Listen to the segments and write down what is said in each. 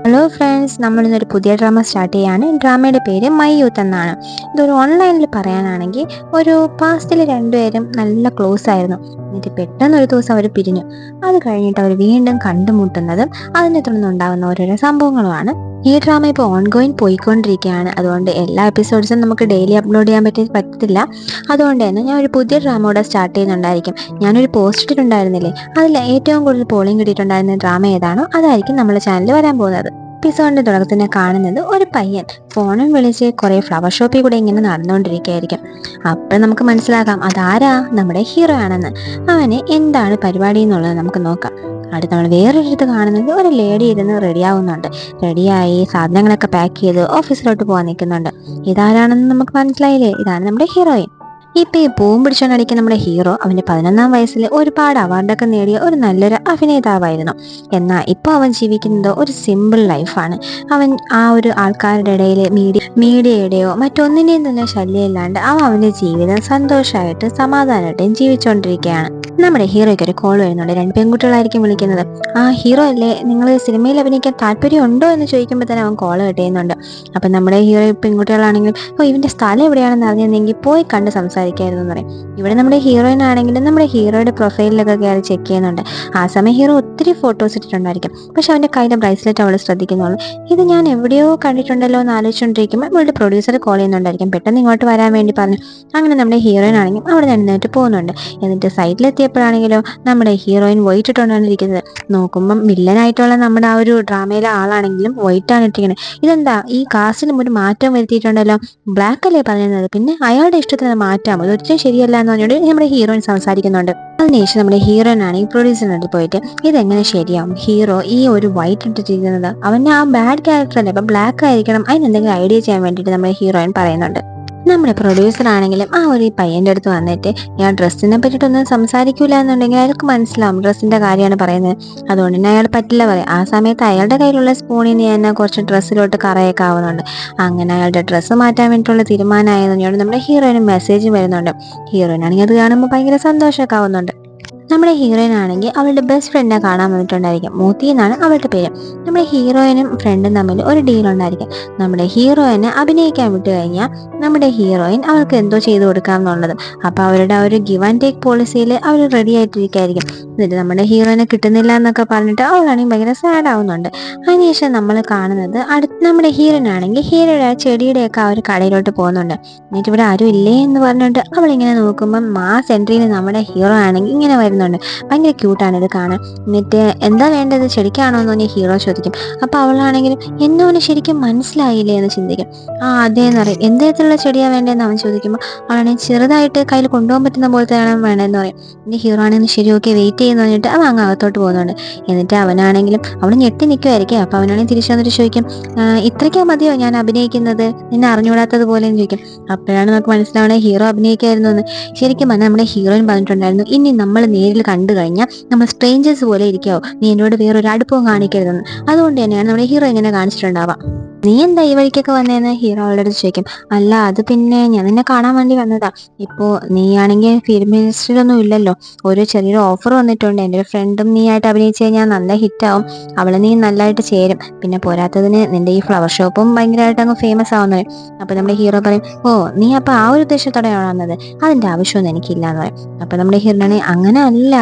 Hello friends, നമ്മളിന്നൊരു പുതിയ drama start ചെയ്യാണ്. ഡ്രാമയുടെ പേര് മൈ യൂത്ത് എന്നാണ്. ഇതൊരു ഓൺലൈനിൽ പറയാനാണെങ്കിൽ ഒരു പാസ്റ്റിൽ രണ്ടുപേരും നല്ല ക്ലോസ് ആയിരുന്നു. എന്നിട്ട് പെട്ടെന്ന് ഒരു ദിവസം അവർ പിരിഞ്ഞു. അത് കഴിഞ്ഞിട്ട് അവർ വീണ്ടും കണ്ടുമുട്ടുന്നതും അതിനെ തുടർന്നുണ്ടാകുന്ന ഓരോരോ സംഭവങ്ങളുമാണ്. ഈ ഡ്രാമ ഇപ്പോൾ ഓൺഗോയിങ് പോയിക്കൊണ്ടിരിക്കുകയാണ്. അതുകൊണ്ട് എല്ലാ എപ്പിസോഡ്സും നമുക്ക് ഡെയിലി അപ്ലോഡ് ചെയ്യാൻ പറ്റത്തില്ല. അതുകൊണ്ട് തന്നെ ഞാൻ ഒരു പുതിയ ഡ്രാമ കൂടെ സ്റ്റാർട്ട് ചെയ്യുന്നുണ്ടായിരിക്കും. ഞാനൊരു പോസ്റ്റ് ഇട്ടിട്ടുണ്ടായിരുന്നില്ലേ, അതിൽ ഏറ്റവും കൂടുതൽ പോളിംഗ് കിട്ടിയിട്ടുണ്ടായിരുന്ന ഡ്രാമ ഏതാണോ അതായിരിക്കും നമ്മുടെ ചാനലിൽ വരാൻ പോകുന്നത്. എപ്പിസോഡിന്റെ തുടക്കത്തിൽ തന്നെ കാണുന്നത് ഒരു പയ്യൻ ഫോണും വിളിച്ച് കുറെ ഫ്ലവർ ഷോപ്പിൽ കൂടെ ഇങ്ങനെ നടന്നുകൊണ്ടിരിക്കുകയായിരിക്കും. അപ്പോൾ നമുക്ക് മനസ്സിലാക്കാം അതാരാ, നമ്മുടെ ഹീറോ ആണെന്ന്. അവന് എന്താണ് പരിപാടി എന്നുള്ളത് നമുക്ക് നോക്കാം. അടുത്ത് നമ്മൾ വേറൊരിടത്ത് കാണുന്നത് ഒരു ലേഡി ഇരുന്ന് റെഡിയാവുന്നുണ്ട്. റെഡിയായി സാധനങ്ങളൊക്കെ പാക്ക് ചെയ്ത് ഓഫീസിലോട്ട് പോകാൻ നിൽക്കുന്നുണ്ട്. ഇതാരാണെന്ന് നമുക്ക് മനസ്സിലായില്ലേ, ഇതാണ് നമ്മുടെ ഹീറോയിൻ. ഇപ്പൊ ഈ പൂവും പിടിച്ചോണ്ടടിക്കുന്ന നമ്മുടെ ഹീറോ അവന്റെ 11ാം വയസ്സിൽ ഒരുപാട് അവാർഡൊക്കെ നേടിയ ഒരു നല്ലൊരു അഭിനേതാവായിരുന്നു. എന്നാൽ ഇപ്പൊ അവൻ ജീവിക്കുന്നത് ഒരു സിമ്പിൾ ലൈഫാണ്. അവൻ ആ ഒരു ആൾക്കാരുടെ ഇടയിൽ മീഡിയയുടെയോ മറ്റൊന്നിന്റെയും തന്നെ ശല്യമില്ലാണ്ട് അവന്റെ ജീവിതം സന്തോഷമായിട്ട് സമാധാനമായിട്ടും ജീവിച്ചുകൊണ്ടിരിക്കുകയാണ്. നമ്മുടെ ഹീറോയ്ക്ക് ഒരു കോൾ വരുന്നുണ്ട്. 2 പെൺകുട്ടികളായിരിക്കും വിളിക്കുന്നത്. ആ ഹീറോ അല്ലേ, നിങ്ങൾ സിനിമയിൽ അഭിനയിക്കാൻ താല്പര്യം ഉണ്ടോ എന്ന് ചോദിക്കുമ്പോൾ തന്നെ അവൻ കോൾ കിട്ടുന്നുണ്ട്. അപ്പം നമ്മുടെ ഹീറോ പെൺകുട്ടികളാണെങ്കിൽ ഇവന്റെ സ്ഥലം എവിടെയാണെന്ന് അറിഞ്ഞിരുന്നെങ്കിൽ പോയി കണ്ട് സംസാരിക്കായിരുന്നു എന്ന് പറയും. ഇവിടെ നമ്മുടെ ഹീറോയിൻ ആണെങ്കിലും നമ്മുടെ ഹീറോയുടെ പ്രൊഫൈലിലൊക്കെ കയറി ചെക്ക് ചെയ്യുന്നുണ്ട്. ആ സമയം ഹീറോ ഒത്തിരി ഫോട്ടോസ് ഇട്ടിട്ടുണ്ടായിരിക്കും. പക്ഷെ അവന്റെ കയ്യിലെ ബ്രേസ്ലെറ്റ് അവൾ ശ്രദ്ധിക്കുന്നുള്ളൂ. ഇത് ഞാൻ എവിടെയോ കണ്ടിട്ടുണ്ടല്ലോ എന്ന് ആലോചിച്ചുകൊണ്ടിരിക്കുമ്പോൾ അവളുടെ പ്രൊഡ്യൂസർ കോൾ ചെയ്യുന്നുണ്ടായിരിക്കും. പെട്ടെന്ന് ഇങ്ങോട്ട് വരാൻ വേണ്ടി പറഞ്ഞു. അങ്ങനെ നമ്മുടെ ഹീറോയിൻ ആണെങ്കിൽ അവിടെ നിന്നിട്ട് പോകുന്നുണ്ട്. എന്നിട്ട് സൈഡിലെത്തിയപ്പോഴാണെങ്കിലോ നമ്മുടെ ഹീറോയിൻ വൈറ്റ് ഇട്ടുകൊണ്ടാണ് ഇരിക്കുന്നത്. നോക്കുമ്പം വില്ലനായിട്ടുള്ള നമ്മുടെ ആ ഒരു ഡ്രാമയിലെ ആളാണെങ്കിലും വൈറ്റ് ആണ് ഇട്ടിരിക്കുന്നത്. ഇതെന്താ, ഈ കാസ്റ്റിനും ഒരു മാറ്റം വരുത്തിയിട്ടുണ്ടല്ലോ, ബ്ലാക്ക് അല്ലേ പറയുന്നത്, പിന്നെ അയാളുടെ ഇഷ്ടത്തിന് മാറ്റാം, അതൊരിക്കലും ശരിയല്ല എന്ന് പറഞ്ഞുകൊണ്ട് നമ്മുടെ ഹീറോയിൻ സംസാരിക്കുന്നുണ്ട്. അതിനുശേഷം നമ്മുടെ ഹീറോയിൻ ആണെങ്കിൽ പ്രൊഡ്യൂസറിൻ്റെ അടുത്ത് പോയിട്ട് ഇതെങ്ങനെ ശരിയാവും, ഹീറോ ഈ ഒരു വൈറ്റ് ഇട്ടിരിക്കുന്നത് അവന് ആ ബാഡ് ക്യാരക്ടർ അല്ലേ, അപ്പം ബ്ലാക്ക് ആയിരിക്കണം, അതിനെന്തെങ്കിലും ഐഡിയ ചെയ്യാൻ വേണ്ടിയിട്ട് നമ്മുടെ ഹീറോയിൻ പറയുന്നുണ്ട്. നമ്മുടെ പ്രൊഡ്യൂസർ ആണെങ്കിലും ആ ഒരു പയ്യൻ്റെ അടുത്ത് വന്നിട്ട് ഞാൻ ഡ്രസ്സിനെ പറ്റിയിട്ടൊന്നും സംസാരിക്കൂല എന്നുണ്ടെങ്കിൽ അയാൾക്ക് മനസ്സിലാവും ഡ്രസ്സിൻ്റെ കാര്യമാണ് പറയുന്നത്. അതുകൊണ്ട് തന്നെ അയാൾ പറ്റില്ല പറയും. ആ സമയത്ത് അയാളുടെ കയ്യിലുള്ള സ്പൂണിന് തന്നെ കുറച്ച് ഡ്രസ്സിലോട്ട് കറയൊക്കെ ആവുന്നുണ്ട്. അങ്ങനെ അയാളുടെ ഡ്രസ്സ് മാറ്റാൻ വേണ്ടിയിട്ടുള്ള തീരുമാനമായതുകൊണ്ട് നമ്മുടെ ഹീറോയിന് മെസ്സേജ് വരുന്നുണ്ട്. ഹീറോയിനാണെങ്കിൽ അത് കാണുമ്പോൾ ഭയങ്കര സന്തോഷമൊക്കെ ആവുന്നുണ്ട്. നമ്മുടെ ഹീറോയിൻ ആണെങ്കിൽ അവളുടെ ബെസ്റ്റ് ഫ്രണ്ടിനെ കാണാൻ വന്നിട്ടുണ്ടായിരിക്കും. മൂത്തി എന്നാണ് അവളുടെ പേര്. നമ്മുടെ ഹീറോയിനും ഫ്രണ്ടും തമ്മിൽ ഒരു ഡീൽ ഉണ്ടായിരിക്കും. നമ്മുടെ ഹീറോയിനെ അഭിനയിക്കാൻ വിട്ടു കഴിഞ്ഞാൽ നമ്മുടെ ഹീറോയിൻ അവൾക്ക് എന്തോ ചെയ്തു കൊടുക്കാം എന്നുള്ളത്. അപ്പോൾ അവരുടെ ആ ഒരു ഗിവ് ആൻഡ് ടേക്ക് പോളിസിയിൽ അവർ റെഡി ആയിട്ടിരിക്കുകയായിരിക്കും. എന്നിട്ട് നമ്മുടെ ഹീറോയിനെ കിട്ടുന്നില്ല എന്നൊക്കെ പറഞ്ഞിട്ട് അവളാണെങ്കിൽ ഭയങ്കര സാഡ് ആവുന്നുണ്ട്. അതിനുശേഷം നമ്മൾ കാണുന്നത് നമ്മുടെ ഹീറോയിൻ ആണെങ്കിൽ ഹീറോയുടെ ചെടിയുടെയൊക്കെ ആ ഒരു കടയിലോട്ട് പോകുന്നുണ്ട്. എന്നിട്ട് ഇവിടെ ആരും ഇല്ലേ എന്ന് പറഞ്ഞിട്ട് അവളിങ്ങനെ നോക്കുമ്പം മാസ് എൻട്രിയിൽ നമ്മുടെ ഹീറോ ആണെങ്കിൽ ഇങ്ങനെ വരുന്നുണ്ട്. ഭയങ്കര ക്യൂട്ടാണ് ഇത് കാണാൻ. എന്നിട്ട് എന്താ വേണ്ടത്, ചെടിക്കാണോ എന്ന് പറഞ്ഞാൽ ഹീറോ ചോദിക്കും. അപ്പോൾ അവളാണെങ്കിലും എന്നോന് ശരിക്കും മനസ്സിലായില്ലേ എന്ന് ചിന്തിക്കും. ആ അതേന്ന് പറയും. എന്ത് തരത്തിലുള്ള ചെടിയാണ് വേണ്ടതെന്ന് അവൻ ചോദിക്കുമ്പോൾ അവളാണെങ്കിൽ ചെറുതായിട്ട് കയ്യിൽ കൊണ്ടുപോകാൻ പറ്റുന്ന പോലത്തെ വേണ്ടതെന്ന് പറയും. എൻ്റെ ഹീറോ ആണെങ്കിൽ ശരി ഓക്കെ വെയിറ്റ് ചെയ്യുന്ന പറഞ്ഞിട്ട് അവൻ അങ്ങ് അകത്തോട്ട് പോകുന്നുണ്ട്. എന്നിട്ട് അവനാണെങ്കിലും അവൾ ഞെട്ടി നിൽക്കുമായിരിക്കും. അപ്പോൾ അവനാണെങ്കിൽ തിരിച്ചു വന്നിട്ട് ചോദിക്കും, ഇത്രയ്ക്കാ മതിയോ ഞാൻ അഭിനയിക്കുന്നത്, നിന്നെ അറിഞ്ഞുകൂടാത്തത് പോലെ എന്ന് ചോദിക്കും. അപ്പോഴാണ് നമുക്ക് മനസ്സിലാവണേ ഹീറോ അഭിനയിക്കായിരുന്നു എന്ന്. ശരിക്കും പറഞ്ഞാൽ നമ്മുടെ ഹീറോയിൻ പറഞ്ഞിട്ടുണ്ടായിരുന്നു, ഇനി നമ്മൾ നേരിൽ കണ്ടു കഴിഞ്ഞാൽ നമ്മൾ സ്ട്രേഞ്ചേഴ്സ് പോലെ ഇരിക്കാവോ, നീ എന്നോട് വേറൊരു അടുപ്പവും കാണിക്കരുതെന്ന്. അതുകൊണ്ട് തന്നെയാണ് നമ്മുടെ ഹീറോ ഇങ്ങനെ കാണിച്ചിട്ടുണ്ടാവാം. നീ എന്താ ഈ വഴിക്കൊക്കെ വന്നതെന്ന് ഹീറോ അവളുടെ അടുത്ത് ചോദിക്കും. അല്ല അത് പിന്നെ ഞാൻ നിന്നെ കാണാൻ വേണ്ടി വന്നതാ. ഇപ്പോൾ നീ ആണെങ്കിൽ ഫിലിം ഇൻഡസ്ട്രിയിലൊന്നും ഇല്ലല്ലോ, ഒരു ചെറിയൊരു ഓഫർ വന്നിട്ടുണ്ട്. എൻ്റെ ഒരു ഫ്രണ്ടും നീ ആയിട്ട് അഭിനയിച്ച് കഴിഞ്ഞാൽ നല്ല ഹിറ്റാവും, അവളെ നീ നല്ലതായിട്ട് ചേരും, പിന്നെ പോരാത്തതിന് നിന്റെ ഈ ഫ്ലവർ ഷോപ്പും ഭയങ്കരമായിട്ട് അങ്ങ് ഫേമസ് ആവുന്നത്. അപ്പോൾ നമ്മുടെ ഹീറോ പറയും, ഓ നീ അപ്പോൾ ആ ഒരു ഉദ്ദേശത്തോടെയാണ് വന്നത്, അതിൻ്റെ ആവശ്യമൊന്നും എനിക്കില്ല എന്ന് പറയും. അപ്പോൾ നമ്മുടെ ഹീറോയാണെങ്കിൽ അങ്ങനെ അല്ല,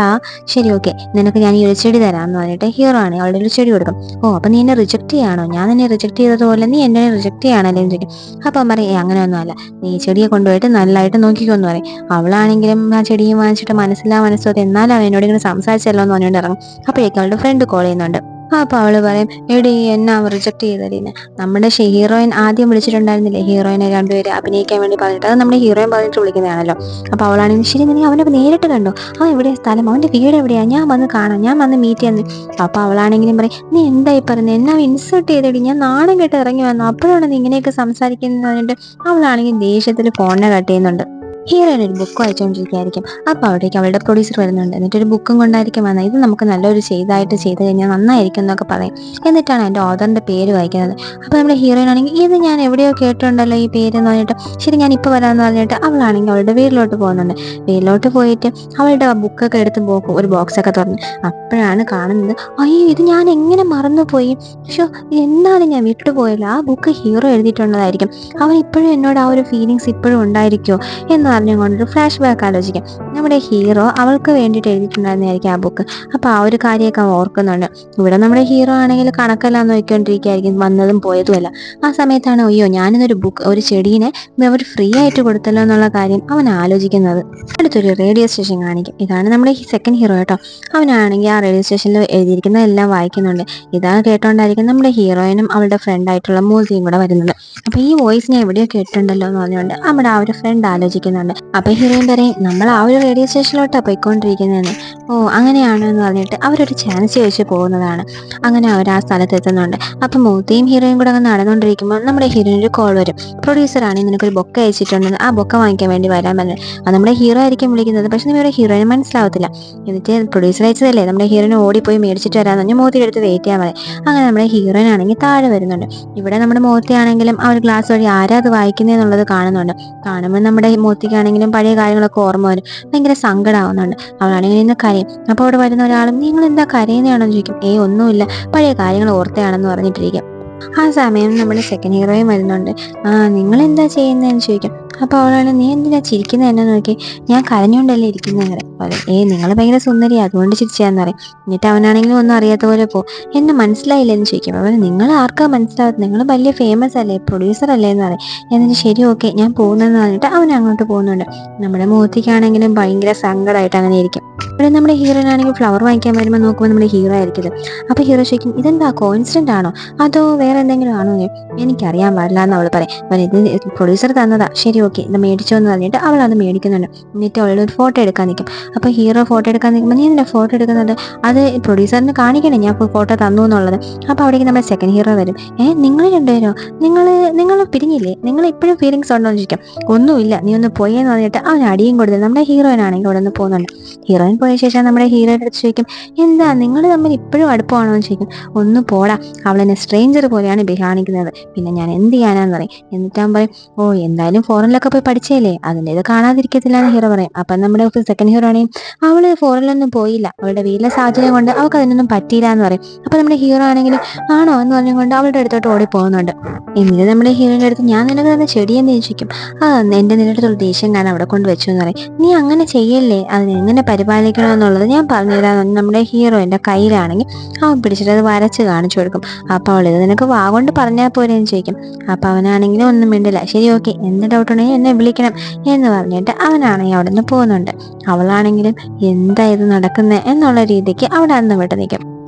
ശരി ഓക്കെ നിനക്ക് ഞാൻ ഈ ഒരു ചെടി തരാമെന്ന് പറഞ്ഞിട്ട് ഹീറോ ആണ് അവളുടെ ഒരു ചെടി കൊടുക്കും. ഓ അപ്പോൾ നീ എന്നെ റിജക്റ്റ് ചെയ്യാണോ, ഞാൻ നിന്നെ റിജക്റ്റ് ചെയ്തതുപോലെ നീ എന്നെ റിജക്റ്റ് ചെയ്യാണല്ലേ എന്ന് ചോദിക്കും. അപ്പോൾ അവൻ പറയും അങ്ങനെയൊന്നും അല്ല, നീ ചെടിയെ കൊണ്ടുപോയിട്ട് നല്ലതായിട്ട് നോക്കിക്കോന്ന് പറയും. അവളാണെങ്കിലും ആ ചെടിയും വാങ്ങിച്ചിട്ട് മനസ്സിലാ മനസ്സോടെ എന്നാലും അവൻ എന്നോട് ഇങ്ങനെ സംസാരിച്ചല്ലോ എന്ന് പറഞ്ഞുകൊണ്ട് ഇറങ്ങും. അപ്പോഴേക്കും അവളുടെ ഫ്രണ്ട് കോൾ ചെയ്യുന്നുണ്ട്. അപ്പോൾ അവള് പറയും, എടി എന്നെ അവൻ റിജക്ട് ചെയ്തതിന്. നമ്മുടെ ഹീറോയിൻ ആദ്യം വിളിച്ചിട്ടുണ്ടായിരുന്നില്ലേ ഹീറോയിനെ രണ്ടുപേര് അഭിനയിക്കാൻ വേണ്ടി പറഞ്ഞിട്ട്, അത് നമ്മുടെ ഹീറോയിൻ പറഞ്ഞിട്ട് വിളിക്കുന്നതാണല്ലോ. അപ്പോൾ അവളാണെങ്കിൽ ശരി നീ അവനെ നേരിട്ട് കണ്ടോ, അവൻ എവിടെയാ സ്ഥലം, അവൻ്റെ വീട് എവിടെയാണ്, ഞാൻ വന്ന് കാണാം, ഞാൻ വന്ന് മീറ്റ് ചെയ്യാന്ന്. അപ്പോൾ അവളാണെങ്കിലും പറയും, നീ എന്തായി പറയുന്നത്, എന്നെ ഇൻസൾട്ട് ചെയ്തടി, ഞാൻ നാണം കെട്ട് ഇറങ്ങി വന്നു, അപ്പോഴാണ് നീ ഇങ്ങനെയൊക്കെ സംസാരിക്കുന്നത് പറഞ്ഞിട്ട് അവളാണെങ്കിൽ ദേഷ്യത്തിൽ ഫോണിനെ കട്ട് ചെയ്യുന്നുണ്ട്. ഹീറോയിൻ ഒരു ബുക്ക് വായിച്ചുകൊണ്ടിരിക്കുകയായിരിക്കും. അപ്പോൾ അവിടേക്ക് അവളുടെ പ്രൊഡ്യൂസർ വരുന്നുണ്ട്. എന്നിട്ടൊരു ബുക്കും കൊണ്ടായിരിക്കും വന്നത്. ഇത് നമുക്ക് നല്ലൊരു ചെയ്ത് കഴിഞ്ഞാൽ നന്നായിരിക്കും എന്നൊക്കെ പറയും. എന്നിട്ടാണ് അതിൻ്റെ ഓഥറിൻ്റെ പേര് വായിക്കുന്നത്. അപ്പോൾ നമ്മുടെ ഹീറോയിൻ ആണെങ്കിൽ ഇത് ഞാൻ എവിടെയോ കേട്ടിട്ടുണ്ടല്ലോ ഈ പേര് എന്ന് പറഞ്ഞിട്ട് ശരി ഞാൻ ഇപ്പോൾ വരാമെന്ന് പറഞ്ഞിട്ട് അവളാണെങ്കിൽ അവളുടെ വീട്ടിലോട്ട് പോകുന്നുണ്ട്. വീട്ടിലോട്ട് പോയിട്ട് അവളുടെ ബുക്കൊക്കെ എടുത്ത് ഒരു ബോക്സൊക്കെ തുറന്ന് അപ്പോഴാണ് കാണുന്നത്, അയ്യോ ഇത് ഞാൻ എങ്ങനെ മറന്നുപോയി, പക്ഷോ എന്താണ് ഞാൻ വിട്ടുപോയല്ലോ, ആ ബുക്ക് ഹീറോ എഴുതിയിട്ടുള്ളതായിരിക്കും, അവൻ ഇപ്പോഴും എന്നോട് ആ ഒരു ഫീലിങ്സ് ഇപ്പോഴും ഉണ്ടായിരിക്കുമോ എന്ന് പറഞ്ഞുകൊണ്ടൊരു ഫ്ലാഷ് ബാക്ക് ആലോചിക്കാം. നമ്മുടെ ഹീറോ അവൾക്ക് വേണ്ടിയിട്ട് എഴുതിയിട്ടുണ്ടായിരുന്നായിരിക്കും ആ ബുക്ക്. അപ്പോൾ ആ ഒരു കാര്യമൊക്കെ അവൻ ഓർക്കുന്നുണ്ട്. ഇവിടെ നമ്മുടെ ഹീറോ ആണെങ്കിൽ കണക്കെല്ലാം നോക്കിക്കൊണ്ടിരിക്കുകയായിരിക്കും, വന്നതും പോയതുമല്ല. ആ സമയത്താണ് അയ്യോ ഞാനിതൊരു ഒരു ചെടീനെ അവർ ഫ്രീ ആയിട്ട് കൊടുത്തല്ലോ എന്നുള്ള കാര്യം അവൻ ആലോചിക്കുന്നത്. അടുത്തൊരു റേഡിയോ സ്റ്റേഷൻ കാണിക്കും. ഇതാണ് നമ്മുടെ സെക്കൻഡ് ഹീറോ കേട്ടോ. അവനാണെങ്കിൽ ആ റേഡിയോ സ്റ്റേഷനിൽ എഴുതിയിരിക്കുന്ന എല്ലാം വായിക്കുന്നുണ്ട്. ഇതാണ് കേട്ടോണ്ടായിരിക്കും നമ്മുടെ ഹീറോയിനും അവളുടെ ഫ്രണ്ടായിട്ടുള്ള മൂസിയും കൂടെ വരുന്നത്. അപ്പോൾ ഈ വോയിസ് ഞാൻ എവിടെയോ കേട്ടിട്ടുണ്ടല്ലോ എന്ന് പറഞ്ഞുകൊണ്ട് നമ്മുടെ ആ ഒരു ഫ്രണ്ട് ആലോചിക്കുന്നുണ്ട്. അപ്പോൾ ഹീറോയിൻ പറയും നമ്മൾ ആ ഒരു റേഡിയോ സ്റ്റേഷനിലോട്ടാണ് പോയിക്കൊണ്ടിരിക്കുന്നതെന്ന്. ഓ അങ്ങനെയാണ് എന്ന് പറഞ്ഞിട്ട് അവരൊരു ചാൻസ് ചോദിച്ച് പോകുന്നതാണ്. അങ്ങനെ അവർ ആ സ്ഥലത്ത് എത്തുന്നുണ്ട്. അപ്പം മൂത്തിയും ഹീറോയും കൂടെ അങ്ങ് നടന്നുകൊണ്ടിരിക്കുമ്പോൾ നമ്മുടെ ഹീറോയിന് ഒരു കോൾ വരും. പ്രൊഡ്യൂസറാണ് നിനക്കൊരു ബൊക്ക അയച്ചിട്ടുണ്ടെന്ന്, ആ ബൊക്ക വാങ്ങിക്കാൻ വേണ്ടി വരാൻ പറഞ്ഞത്. അത് നമ്മുടെ ഹീറോ ആയിരിക്കും വിളിക്കുന്നത്. പക്ഷെ നമ്മുടെ ഹീറോയിന് മനസ്സിലാവത്തില്ല. എന്നിട്ട് പ്രൊഡ്യൂസർ അയച്ചതല്ലേ, നമ്മുടെ ഹീറോയിന് ഓടിപ്പോയി മേടിച്ചിട്ട് വരാമെന്ന് പറഞ്ഞാൽ മോത്തിയുടെ അടുത്ത് വെയിറ്റ് ചെയ്യാൻ പറയും. അങ്ങനെ നമ്മുടെ ഹീറോയിൻ ആണെങ്കിൽ താഴെ വരുന്നുണ്ട്. ഇവിടെ നമ്മുടെ മോത്തി ആണെങ്കിലും ആ ഒരു ഗ്ലാസ് വഴി ആരാ അത് വായിക്കുന്നതെന്നുള്ളത് കാണുന്നുണ്ട്. കാണുമ്പോൾ നമ്മുടെ മോത്തിക്കാണെങ്കിലും പഴയ കാര്യങ്ങളൊക്കെ ഓർമ്മ വരും. ഭയങ്കര സങ്കടമാവുന്നുണ്ട്. അവളാണെങ്കിൽ ഇന്ന് കരയും. അപ്പോൾ അവിടെ വരുന്ന ഒരാളും നിങ്ങൾ എന്താ കരയുന്നതാണെന്ന് ചോദിക്കും. ഒന്നുമില്ല, പഴയ കാര്യങ്ങൾ ഓർത്തയാണെന്ന് പറഞ്ഞിട്ടിരിക്കും. ആ സമയം നമ്മുടെ സെക്കൻഡ് ഹീറോയും വരുന്നുണ്ട്. നിങ്ങൾ എന്താ ചെയ്യുന്നതെന്ന് ചോദിക്കും. അപ്പോൾ അവളാണ് നീ എന്തിനാ ചിരിക്കുന്നത് എന്നെ നോക്കി, ഞാൻ കരഞ്ഞുകൊണ്ടല്ലേ ഇരിക്കുന്നത് പറയും. നിങ്ങൾ ഭയങ്കര സുന്ദരി അതുകൊണ്ട് ചിരിച്ചാന്ന് പറയും. എന്നിട്ട് അവനാണെങ്കിലും ഒന്നും അറിയാത്ത പോലെ എന്നെ മനസ്സിലായില്ലെന്ന് ചോദിക്കും. അപ്പോൾ നിങ്ങൾ ആർക്കാ മനസ്സിലാവത്ത്, നിങ്ങൾ വലിയ ഫേമസ് അല്ലേ, പ്രൊഡ്യൂസർ അല്ലേ എന്ന് പറയും. എന്നിട്ട് ശരി ഓക്കെ ഞാൻ പോകുന്നതെന്ന് പറഞ്ഞിട്ട് അവൻ അങ്ങോട്ട് പോകുന്നുണ്ട്. നമ്മുടെ മൂത്തിക്കാണെങ്കിലും ഭയങ്കര സങ്കടമായിട്ട് അങ്ങനെ ഇരിക്കും. ഇവിടെ നമ്മുടെ ഹീറോയിൻ ആണെങ്കിൽ ഫ്ലവർ വാങ്ങിക്കാൻ വരുമ്പോൾ നോക്കുമ്പോൾ നമ്മുടെ ഹീറോ ആയിരിക്കും. അപ്പോൾ ഹീറോ ചോദിക്കും ഇതെന്താ കോയിൻസിഡന്റ് ആണോ അതോ വേറെ എന്തെങ്കിലും ആണോ, എനിക്കറിയാൻ പാടില്ല എന്ന് അവൾ പറയും. അപ്പോൾ ഇത് പ്രൊഡ്യൂസർ തന്നതാ, ശരി ഓക്കെ ഇത് മേടിച്ചോ എന്ന് പറഞ്ഞിട്ട് അവൾ അത് മേടിക്കുന്നുണ്ട്. എന്നിട്ട് അവളൊരു ഫോട്ടോ എടുക്കാൻ നിൽക്കും. അപ്പോൾ ഹീറോ ഫോട്ടോ എടുക്കാൻ നിൽക്കുമ്പോൾ നീ എന്തിനാ ഫോട്ടോ എടുക്കുന്നത്, അത് പ്രൊഡ്യൂസറിന് കാണിക്കണേ ഞാൻ ഫോട്ടോ തന്നു എന്നുള്ളത്. അപ്പോൾ അവിടേക്ക് നമ്മുടെ സെക്കൻഡ് ഹീറോ വരും. നിങ്ങൾ രണ്ടുപേരോ, നിങ്ങൾ പിരിഞ്ഞില്ലേ, നിങ്ങൾ ഇപ്പോഴും ഫീലിങ്സ് ഉണ്ടോ എന്ന് ചോദിക്കും. ഒന്നുമില്ല നീ ഒന്ന് പോയെന്ന് പറഞ്ഞിട്ട് അവൻ അടിയും കൊടുത്തത് നമ്മുടെ ഹീറോയിനാണെങ്കിൽ അവിടെ നിന്ന് പോകുന്നുണ്ട്. ഹീറോയിൻ പോയ ശേഷം നമ്മുടെ ഹീറോയുടെ അടുത്ത് ചോദിക്കും എന്താ നിങ്ങൾ തമ്മിൽ ഇപ്പോഴും അടുപ്പമാണോ എന്ന് ചോദിക്കും. ഒന്ന് പോടാ, അവളെന്നെ സ്ട്രേഞ്ചർ പോലെയാണ് കാണിക്കുന്നത്, പിന്നെ ഞാൻ എന്ത് ചെയ്യാനാന്ന് പറയും. എന്നിട്ട് അവൻ പറയും എന്തായാലും ഫോറിനിലൊക്കെ പോയി പഠിച്ചേലേ, അതിൻ്റെ ഇത് കാണാതിരിക്കത്തില്ല എന്ന് ഹീറോ പറയും. അപ്പം നമ്മുടെ സെക്കൻഡ് ഹീറോ ആണെങ്കിൽ അവള് ഫോറിനിലൊന്നും പോയില്ല, അവളുടെ വീട്ടിലെ സാഹചര്യം കൊണ്ട് അവൾക്ക് അതിനൊന്നും പറ്റിയില്ല എന്ന് പറയും. അപ്പം നമ്മുടെ ഹീറോ ആണെങ്കിലും ആണോ എന്ന് പറഞ്ഞുകൊണ്ട് അവളുടെ അടുത്തോട്ട് ഓടി പോകുന്നുണ്ട്. എന്നിട്ട് നമ്മുടെ ഹീറോയിൻ്റെ അടുത്ത് ഞാൻ നിനക്ക് തന്നെ ചെടിയെന്ന് ചോദിക്കും. എൻ്റെ നിന്റെ അടുത്തുള്ള ദേഷ്യം കാരണം അവിടെ കൊണ്ട് വെച്ചു എന്ന് പറയും. നീ അങ്ങനെ ചെയ്യല്ലേ, അതിനെ എങ്ങനെ പരിപാലിക്കണമെന്നുള്ളത് ഞാൻ പറഞ്ഞുതരാമെന്ന് നമ്മുടെ ഹീറോയിൻ്റെ കയ്യിലാണെങ്കിൽ അവൻ പിടിച്ചിട്ട് അത് വരച്ച് കാണിച്ചു കൊടുക്കും. അപ്പോൾ അവൾ ഇത് നിനക്ക് വാഗോണ്ട് പറഞ്ഞാൽ പോരെന്ന് ചോദിക്കും. അപ്പോൾ അവനാണെങ്കിലും ഒന്നും മിണ്ടില്ല. ശരി ഓക്കെ എന്ത് ഡൗട്ട് ഉണ്ടെങ്കിൽ എന്നെ വിളിക്കണം എന്ന് പറഞ്ഞിട്ട് അവനാണെങ്കിൽ അവിടെ നിന്ന് പോകുന്നുണ്ട്. അവളാണെങ്കിലും എന്താ ഇത് നടക്കുന്നത് എന്നുള്ള രീതിക്ക് അവിടെ അന്ന് വിട്ട് നിൽക്കും.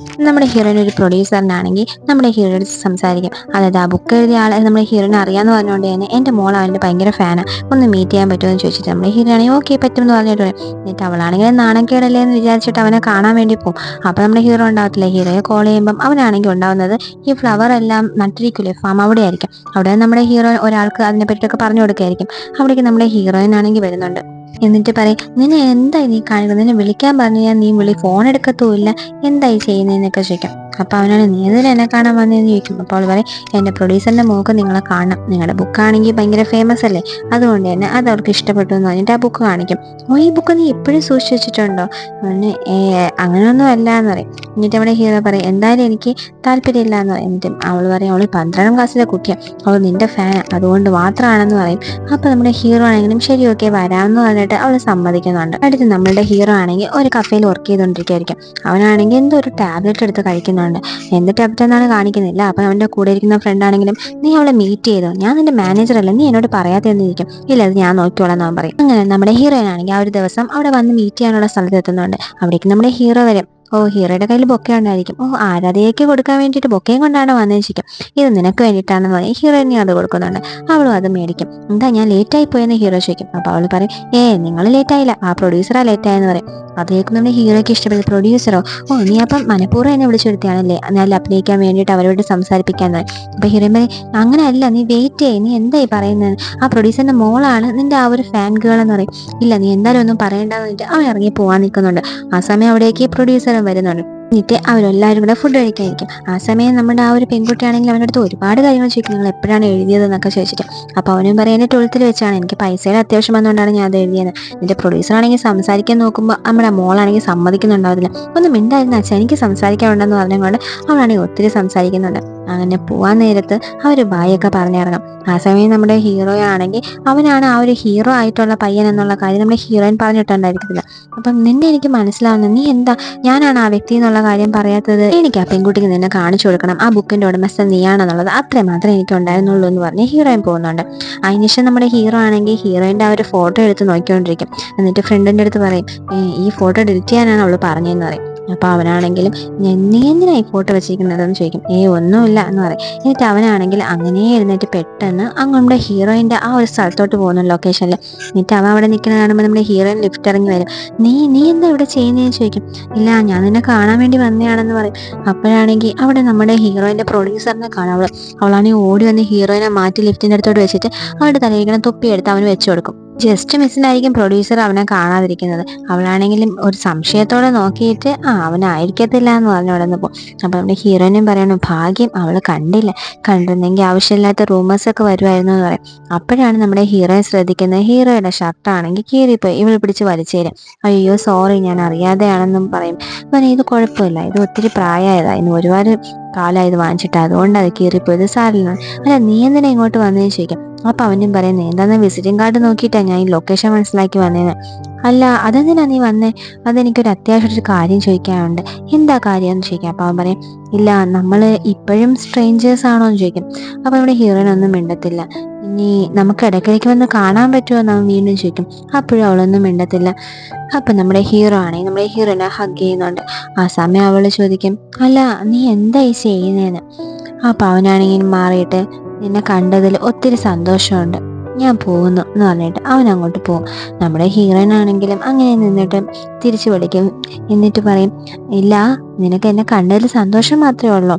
നമ്മുടെ ഹീറോയിൻ ഒരു പ്രൊഡ്യൂസറിനാണെങ്കിൽ നമ്മുടെ ഹീറോ അടുത്ത് സംസാരിക്കും. അതായത് ആ ബുക്ക് എഴുതിയ ആളെ നമ്മുടെ ഹീറോയിനെ അറിയാമെന്ന് പറഞ്ഞുകൊണ്ട് തന്നെ എൻ്റെ മോൾ അവൻ്റെ ഭയങ്കര ഫാനാണ്, ഒന്ന് മീറ്റ് ചെയ്യാൻ പറ്റുമോ എന്ന് ചോദിച്ചിട്ട് നമ്മുടെ ഹീറോ ആണെങ്കിൽ ഓക്കെ പറ്റുമെന്ന് പറഞ്ഞിട്ട് പറയും. എന്നിട്ട് അവളാണെങ്കിൽ നാണക്കേടല്ലേ എന്ന് വിചാരിച്ചിട്ട് അവനെ കാണാൻ വേണ്ടി പോകും. അപ്പോൾ നമ്മുടെ ഹീറോ ഉണ്ടാവത്തില്ല. ഹീറോയെ കോൾ ചെയ്യുമ്പം അവനാണെങ്കിൽ ഉണ്ടാവുന്നത് ഈ ഫ്ലവർ എല്ലാം നട്ടിരിക്കില്ലേ ഫാം, അവിടെ ആയിരിക്കും. അവിടെ നമ്മുടെ ഹീറോ ഒരാൾക്ക് അതിനെ പറ്റിയിട്ടൊക്കെ പറഞ്ഞു കൊടുക്കുകയായിരിക്കും. അവിടേക്ക് നമ്മുടെ ഹീറോയിൻ ആണെങ്കിൽ വരുന്നുണ്ട്. എന്നിട്ട് പറയും നിന്നെ എന്തായി നീ കാണിക്കുന്നത്, നിന്നെ വിളിക്കാൻ പറഞ്ഞു ഞാൻ നീ ഫോൺ എടുക്കത്തുമില്ല, എന്തായി ചെയ്യുന്നതെന്നൊക്കെ ചോദിക്കാം. അപ്പോൾ അവനാണ് നീ എന്തിനാ എന്നെ കാണാൻ വന്നതെന്ന് ചോദിക്കും. അപ്പോൾ അവൾ പറയും എൻ്റെ പ്രൊഡ്യൂസറിൻ്റെ മോക്ക് നിങ്ങളെ കാണണം, നിങ്ങളുടെ ബുക്കാണെങ്കിൽ ഭയങ്കര ഫേമസ് അല്ലേ, അതുകൊണ്ട് തന്നെ അത് അവർക്ക് ഇഷ്ടപ്പെട്ടു എന്ന് പറഞ്ഞിട്ട് ആ ബുക്ക് കാണിക്കും. ഈ ബുക്ക് നീ എപ്പോഴും സൂക്ഷിച്ച് വെച്ചിട്ടുണ്ടോ, അങ്ങനെയൊന്നും അല്ല എന്ന് പറയും. എന്നിട്ട് നമ്മുടെ ഹീറോ പറയും എന്തായാലും എനിക്ക് താല്പര്യമില്ല എന്ന് പറയും. എന്നിട്ട് അവൾ പറയും അവൾ 12ാം ക്ലാസ്സിലെ കുട്ടിയാണ്, അവൾ നിൻ്റെ ഫാൻ അതുകൊണ്ട് മാത്രമാണെന്ന് പറയും. അപ്പോൾ നമ്മുടെ ഹീറോ ആണെങ്കിലും ശരി ഓക്കെ വരാമെന്ന് പറഞ്ഞിട്ട് അവൾ സമ്മതിക്കുന്നുണ്ട്. അടുത്ത് നമ്മളുടെ ഹീറോ ആണെങ്കിൽ ഒരു കഫേയിൽ വർക്ക് ചെയ്തുകൊണ്ടിരിക്കുകയായിരിക്കും. അവനാണെങ്കിൽ എന്തോ ഒരു ടാബ്ലറ്റ് എടുത്ത് കഴിക്കുന്നുണ്ട്. എന്ത് ടാബ്ലറ്റ് എന്നാണ് കാണിക്കുന്നില്ല. അപ്പം അവൻ്റെ കൂടെ ഇരിക്കുന്ന ഫ്രണ്ട് ആണെങ്കിലും നീ അവളെ മീറ്റ് ചെയ്തോ, ഞാൻ നിന്റെ മാനേജർ അല്ലേ, നീ എന്നോട് പറയാതെന്നിരിക്കും. ഇല്ല അത് ഞാൻ നോക്കിക്കോളാം എന്ന് പറയും. അങ്ങനെ നമ്മുടെ ഹീറോയിൻ ആണെങ്കിൽ ആ ഒരു ദിവസം അവിടെ വന്ന് മീറ്റ് ചെയ്യാനുള്ള സ്ഥലത്ത് എത്തുന്നുണ്ട്. അവിടേക്ക് നമ്മുടെ ഹീറോ വരും. ഓ ഹീറോയുടെ കയ്യിൽ ബൊക്കെ ഉണ്ടായിരിക്കും. ഓ ആരാധികയ്ക്ക് കൊടുക്കാൻ വേണ്ടിയിട്ട് ബൊക്കയും കൊണ്ടാണ് വന്നേച്ചിരിക്കും. ഇത് നിനക്ക് വേണ്ടിയിട്ടാണെന്ന് പറയും. ഹീറോയിനെ അത് കൊടുക്കുന്നുണ്ട്. അവളും അത് മേടിക്കും. എന്താ ഞാൻ ലേറ്റായി പോയെന്ന് ഹീറോ ചോദിക്കും. അപ്പോൾ അവൾ പറയും, നിങ്ങൾ ലേറ്റായില്ല, ആ പ്രൊഡ്യൂസറാ ലേറ്റായെന്ന് പറയും. അത് കേൾക്കുന്നുണ്ട് ഹീറോയ്ക്ക് ഇഷ്ടപ്പെടും. പ്രൊഡ്യൂസറോ, ഓ നീ അപ്പം മനഃപൂർവ്വം എന്നെ വിളിച്ചെടുത്തിയാണല്ലേ ഞാൻ അഭിനയിക്കാൻ വേണ്ടിയിട്ട് അവരോട് സംസാരിപ്പിക്കാൻ പറയും. അപ്പോൾ ഹീറോയിൻ പറയും, അങ്ങനെയല്ല, നീ വെയിറ്റ് ചെയ്യ്, നീ എന്തായി പറയുന്നത്, ആ പ്രൊഡ്യൂസറിന്റെ മോളാണ് നിന്റെ ആ ഒരു ഫാൻ ഗേൾ എന്ന് പറയും. ഇല്ല നീ എന്തായാലും ഒന്നും പറയണ്ടെന്ന് പറഞ്ഞിട്ട് അവൻ ഇറങ്ങി പോകാൻ നിൽക്കുന്നുണ്ട്. ആ സമയം അവിടേക്ക് പ്രൊഡ്യൂസറും വരുന്നുണ്ട്. എന്നിട്ട് അവരെല്ലാവരും കൂടെ ഫുഡ് കഴിക്കായിരിക്കും. ആ സമയം നമ്മുടെ ആ ഒരു പെൺകുട്ടിയാണെങ്കിൽ അവൻ്റെ അടുത്ത് ഒരുപാട് കാര്യങ്ങൾ ചോദിക്കും, നിങ്ങൾ എപ്പോഴാണ് എഴുതിയതെന്നൊക്കെ ചോദിച്ചിട്ട്. അപ്പോൾ അവനും പറയും, എൻ്റെ 12th വെച്ചാണ്, എനിക്ക് പൈസയുടെ അത്യാവശ്യം വന്നുകൊണ്ടാണ് ഞാൻ അത് എഴുതിയത്. എൻ്റെ പ്രൊഡ്യൂസറാണെങ്കിൽ സംസാരിക്കാൻ നോക്കുമ്പോൾ നമ്മുടെ മോളാണെങ്കിൽ സമ്മതിക്കുന്നുണ്ടാവില്ല. ഒന്നും മിണ്ടായിരുന്നു അച്ഛാ, എനിക്ക് സംസാരിക്കാനുണ്ടെന്ന് പറഞ്ഞുകൊണ്ട് അവളാണെങ്കിൽ ഒത്തിരി സംസാരിക്കുന്നുണ്ട്. അങ്ങനെ പോവാൻ നേരത്ത് അവർ ബായൊക്കെ പറഞ്ഞിറങ്ങും. ആ സമയം നമ്മുടെ ഹീറോ ആണെങ്കിൽ അവനാണ് ആ ഒരു ഹീറോ ആയിട്ടുള്ള പയ്യൻ എന്നുള്ള കാര്യം നമ്മുടെ ഹീറോയിൻ പറഞ്ഞിട്ടുണ്ടായിരിക്കത്തില്ല. അപ്പം നിന്നെ എനിക്ക് മനസ്സിലാവുന്നു, നീ എന്താ ഞാനാണ് ആ വ്യക്തി എന്നുള്ള കാര്യം പറയാത്തത്, എനിക്ക് ആ പെൺകുട്ടിക്ക് നിന്നെ കാണിച്ചു കൊടുക്കണം, ആ ബുക്കിന്റെ ഉടമസ്ഥൻ നീയാണെന്നുള്ളത് അത്രേ മാത്രമേ എനിക്ക് ഉണ്ടായിരുന്നുള്ളൂ എന്ന് പറഞ്ഞ് ഹീറോയിൻ പോകുന്നുണ്ട്. അതിനുശേഷം നമ്മുടെ ഹീറോ ആണെങ്കിൽ ഹീറോയിൻ്റെ ആ ഒരു ഫോട്ടോ എടുത്ത് നോക്കിക്കൊണ്ടിരിക്കും. എന്നിട്ട് ഫ്രണ്ടിൻ്റെ അടുത്ത് പറയും, ഈ ഫോട്ടോ ഡിലീറ്റ് ചെയ്യാനാണ് അവൾ പറഞ്ഞതെന്ന് പറയും. അപ്പോൾ അവനാണെങ്കിലും നീ എന്തിനാ ഈ ഫോട്ടോ വെച്ചിരിക്കുന്നതെന്ന് ചോദിക്കും. ഒന്നുമില്ല എന്ന് പറയും. എന്നിട്ട് അവനാണെങ്കിൽ അങ്ങനെ എഴുന്നേറ്റ് പെട്ടെന്ന് അങ്ങ് നമ്മുടെ ഹീറോയിൻ്റെ ആ ഒരു സ്ഥലത്തോട്ട് പോകുന്നു, ലൊക്കേഷനിൽ. എന്നിട്ട് അവൻ അവിടെ നിൽക്കുന്ന കാണുമ്പോൾ നമ്മുടെ ഹീറോയിൻ ലിഫ്റ്റ് ഇറങ്ങി വരും. നീ എന്താ ഇവിടെ ചെയ്യുന്നതെന്ന് ചോദിക്കും. ഇല്ല ഞാൻ നിന്നെ കാണാൻ വേണ്ടി വന്നതാണെന്ന് പറയും. അപ്പോഴാണെങ്കിൽ അവിടെ നമ്മുടെ ഹീറോയിൻ്റെ പ്രൊഡ്യൂസറിനെ കാണാം. അവളാണെങ്കിൽ ഓടി വന്ന് ഹീറോയിനെ മാറ്റി ലിഫ്റ്റിൻ്റെ അടുത്തോട്ട് വെച്ചിട്ട് അവളുടെ തലയിരിക്കണം തൊപ്പിയെടുത്ത് അവന് വെച്ച് കൊടുക്കും. ജസ്റ്റ് മിസ്സിലായിരിക്കും പ്രൊഡ്യൂസർ അവനെ കാണാതിരിക്കുന്നത്. അവളാണെങ്കിലും ഒരു സംശയത്തോടെ നോക്കിയിട്ട് അവനായിരിക്കത്തില്ല എന്ന് പറഞ്ഞു അവിടെ നിന്ന് പോകും. അപ്പം നമ്മുടെ ഹീറോയിനും പറയണു, ഭാഗ്യം അവൾ കണ്ടില്ല, കണ്ടിരുന്നെങ്കിൽ ആവശ്യമില്ലാത്ത റൂമേഴ്സൊക്കെ വരുമായിരുന്നു എന്ന് പറയും. അപ്പോഴാണ് നമ്മുടെ ഹീറോയെ ശ്രദ്ധിക്കുന്നത്. ഹീറോയുടെ ഷർട്ടാണെങ്കിൽ കീറിപ്പോയി. ഇവൾ പിടിച്ച് വലിച്ചേരും. അയ്യോ സോറി, ഞാൻ അറിയാതെയാണെന്നും പറയും. അപ്പം ഇത് കുഴപ്പമില്ല, ഇത് ഒത്തിരി പ്രായമായതാ, ഇന്ന് ഒരുപാട് കാലമായി ഇത് വാങ്ങിച്ചിട്ട്, അതുകൊണ്ട് അത് കീറിപ്പോയത് സാരില്ല. അല്ല നീ എന്തിനാ ഇങ്ങോട്ട് വന്നതെന്ന് ചോദിക്കും. അപ്പം അവനും പറയുന്നത്, എന്താന്ന് വിസിറ്റിംഗ് കാർഡ് നോക്കിയിട്ടാണ് ഞാൻ ഈ ലൊക്കേഷൻ മനസ്സിലാക്കി വന്നേന്ന്. അല്ല അതെന്തിനാ നീ വന്നേ, അതെനിക്കൊരു അത്യാവശ്യമൊരു കാര്യം ചോദിക്കാനുണ്ട്. എന്താ കാര്യം എന്ന് ചോദിക്കാം. അപ്പം അവൻ പറയും, ഇല്ല നമ്മൾ ഇപ്പോഴും സ്ട്രേഞ്ചേഴ്സ് ആണോ എന്ന് ചോദിക്കും. അപ്പം ഇവിടെ ഹീറോയിൻ ഒന്നും മിണ്ടത്തില്ല. ഇനി നമുക്ക് ഇടയ്ക്കിടയ്ക്ക് വന്ന് കാണാൻ പറ്റുമോ എന്ന് അവൻ വീണ്ടും ചോദിക്കും. അപ്പോഴും അവളൊന്നും മിണ്ടത്തില്ല. അപ്പം നമ്മുടെ ഹീറോ ആണെങ്കിൽ നമ്മുടെ ഹീറോയിനെ ഹഗ് ചെയ്യുന്നുണ്ട്. ആ സമയം അവൾ ചോദിക്കും, അല്ല നീ എന്തായി ചെയ്യുന്നതെന്ന്. അപ്പം അവനാണെങ്കിൽ മാറിയിട്ട്, നിന്നെ കണ്ടതിൽ ഒത്തിരി സന്തോഷമുണ്ട്, ഞാൻ പോകുന്നു എന്ന് പറഞ്ഞിട്ട് അവൻ അങ്ങോട്ട് പോകും. നമ്മുടെ ഹീറോയിൻ ആണെങ്കിലും അങ്ങനെ നിന്നിട്ട് തിരിച്ചു വിളിക്കും. എന്നിട്ട് പറയും, ഇല്ല നിനക്ക് എന്നെ കണ്ടതിൽ സന്തോഷം മാത്രമേ ഉള്ളൂ,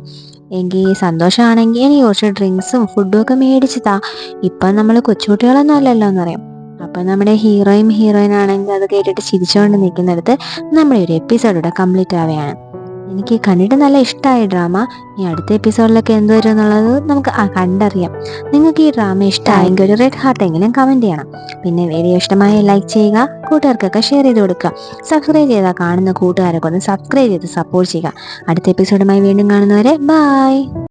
എങ്കിൽ സന്തോഷമാണെങ്കിൽ എനിക്ക് കുറച്ച് ഡ്രിങ്ക്സും ഫുഡും ഒക്കെ മേടിച്ച് താ, ഇപ്പം നമ്മൾ കൊച്ചുകുട്ടികളൊന്നും അല്ലല്ലോ എന്ന് പറയും. അപ്പം നമ്മുടെ ഹീറോയിനാണെങ്കിൽ അത് കേട്ടിട്ട് ചിരിച്ചുകൊണ്ട് നിൽക്കുന്നിടത്ത് നമ്മുടെ ഒരു എപ്പിസോഡ് ഇവിടെ കംപ്ലീറ്റ് ആവുകയാണ്. എനിക്ക് കണ്ടിട്ട് നല്ല ഇഷ്ടമായി ഡ്രാമ. ഈ അടുത്ത എപ്പിസോഡിലൊക്കെ എന്ത് വരും എന്നുള്ളത് നമുക്ക് കണ്ടറിയാം. നിങ്ങൾക്ക് ഈ ഡ്രാമ ഇഷ്ടമായെങ്കിൽ ഒരു റെഡ് ഹാർട്ട് എങ്കിലും കമൻറ്റ് ചെയ്യണം. പിന്നെ വീഡിയോ ഇഷ്ടമായി ലൈക്ക് ചെയ്യുക, കൂട്ടുകാർക്കൊക്കെ ഷെയർ ചെയ്ത് കൊടുക്കുക. സബ്സ്ക്രൈബ് ചെയ്താൽ കാണുന്ന കൂട്ടുകാരൊക്കെ ഒന്ന് സബ്സ്ക്രൈബ് ചെയ്ത് സപ്പോർട്ട് ചെയ്യുക. അടുത്ത എപ്പിസോഡുമായി വീണ്ടും കാണുന്നവരെ ബൈ.